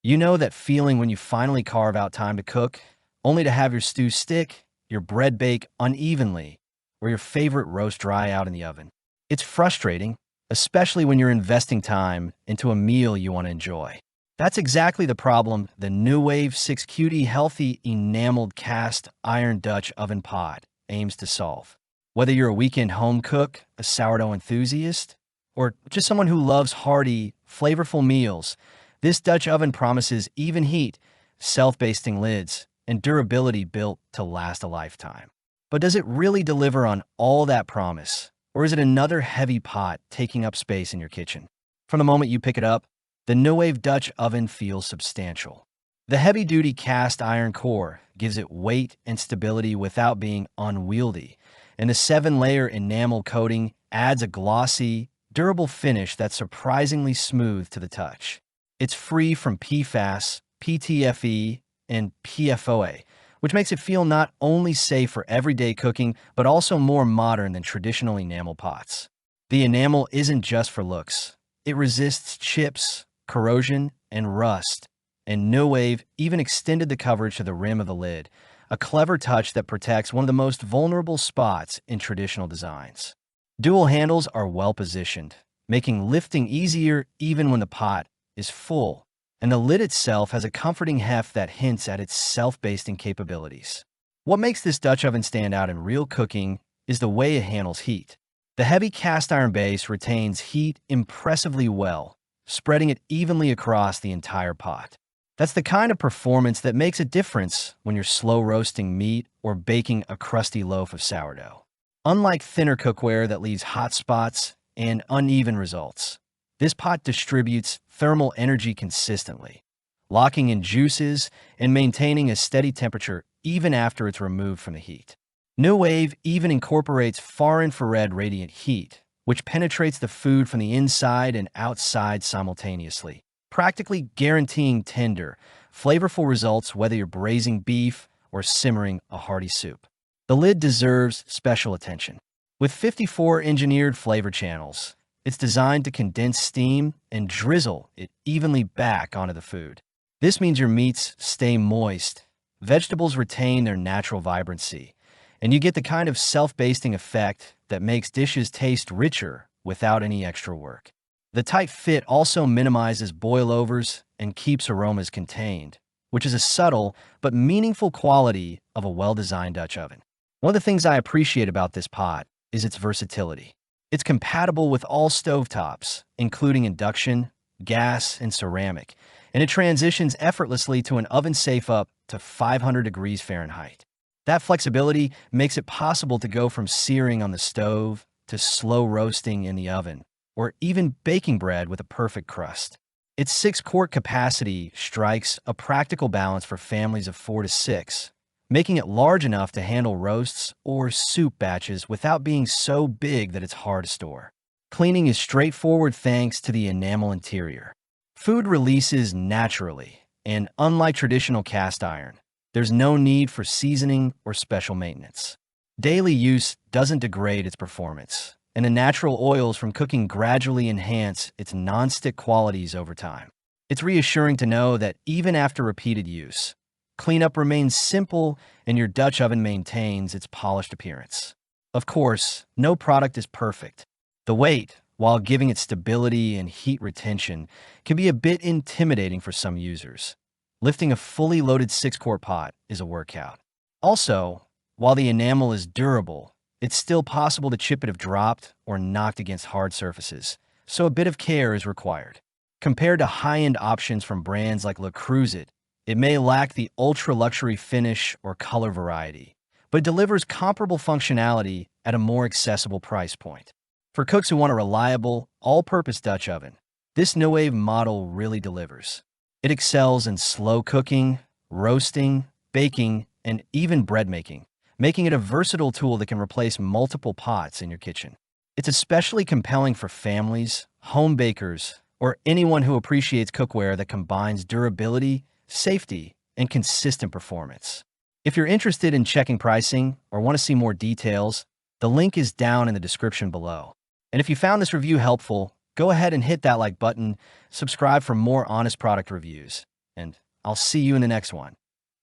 You know that feeling when you finally carve out time to cook, only to have your stew stick, your bread bake unevenly, or your favorite roast dry out in the oven. It's frustrating, especially when you're investing time into a meal you want to enjoy. That's exactly the problem the Nuwave 6QT healthy enameled cast iron Dutch oven pot aims to solve. Whether you're a weekend home cook, a sourdough enthusiast, or just someone who loves hearty, flavorful meals, this Dutch oven promises even heat, self-basting lids, and durability built to last a lifetime. But does it really deliver on all that promise? Or is it another heavy pot taking up space in your kitchen? From the moment you pick it up, the Nuwave Dutch oven feels substantial. The heavy-duty cast iron core gives it weight and stability without being unwieldy, and the 7-layer enamel coating adds a glossy, durable finish that's surprisingly smooth to the touch. It's free from PFAS, PTFE, and PFOA, which makes it feel not only safe for everyday cooking, but also more modern than traditional enamel pots. The enamel isn't just for looks. It resists chips, corrosion, and rust, and Nuwave even extended the coverage to the rim of the lid, a clever touch that protects one of the most vulnerable spots in traditional designs. Dual handles are well positioned, making lifting easier even when the pot is full, and the lid itself has a comforting heft that hints at its self-basting capabilities. What makes this Dutch oven stand out in real cooking is the way it handles heat. The heavy cast iron base retains heat impressively well, spreading it evenly across the entire pot. That's the kind of performance that makes a difference when you're slow roasting meat or baking a crusty loaf of sourdough. Unlike thinner cookware that leaves hot spots and uneven results, this pot distributes thermal energy consistently, locking in juices and maintaining a steady temperature even after it's removed from the heat. Nuwave even incorporates far-infrared radiant heat, which penetrates the food from the inside and outside simultaneously, practically guaranteeing tender, flavorful results whether you're braising beef or simmering a hearty soup. The lid deserves special attention. With 54 engineered flavor channels, it's designed to condense steam and drizzle it evenly back onto the food. This means your meats stay moist, vegetables retain their natural vibrancy, and you get the kind of self-basting effect that makes dishes taste richer without any extra work. The tight fit also minimizes boilovers and keeps aromas contained, which is a subtle but meaningful quality of a well-designed Dutch oven. One of the things I appreciate about this pot is its versatility. It's compatible with all stovetops, including induction, gas, and ceramic, and it transitions effortlessly to an oven safe up to 500 degrees Fahrenheit. That flexibility makes it possible to go from searing on the stove to slow roasting in the oven, or even baking bread with a perfect crust. Its 6-quart capacity strikes a practical balance for families of 4 to 6, making it large enough to handle roasts or soup batches without being so big that it's hard to store. Cleaning is straightforward thanks to the enamel interior. Food releases naturally, and unlike traditional cast iron, there's no need for seasoning or special maintenance. Daily use doesn't degrade its performance, and the natural oils from cooking gradually enhance its non-stick qualities over time. It's reassuring to know that even after repeated use, cleanup remains simple and your Dutch oven maintains its polished appearance. Of course, no product is perfect. The weight, while giving it stability and heat retention, can be a bit intimidating for some users. Lifting a fully loaded 6-quart pot is a workout. Also, while the enamel is durable, it's still possible to chip it if dropped or knocked against hard surfaces, so a bit of care is required. Compared to high-end options from brands like Le Creuset, it may lack the ultra-luxury finish or color variety, but it delivers comparable functionality at a more accessible price point. For cooks who want a reliable, all-purpose Dutch oven, this Nuwave model really delivers. It excels in slow cooking, roasting, baking, and even bread making, making it a versatile tool that can replace multiple pots in your kitchen. It's especially compelling for families, home bakers, or anyone who appreciates cookware that combines durability, safety, and consistent performance. If you're interested in checking pricing or want to see more details, the link is down in the description below. And if you found this review helpful, go ahead and hit that like button, subscribe for more honest product reviews, and I'll see you in the next one.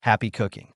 Happy cooking.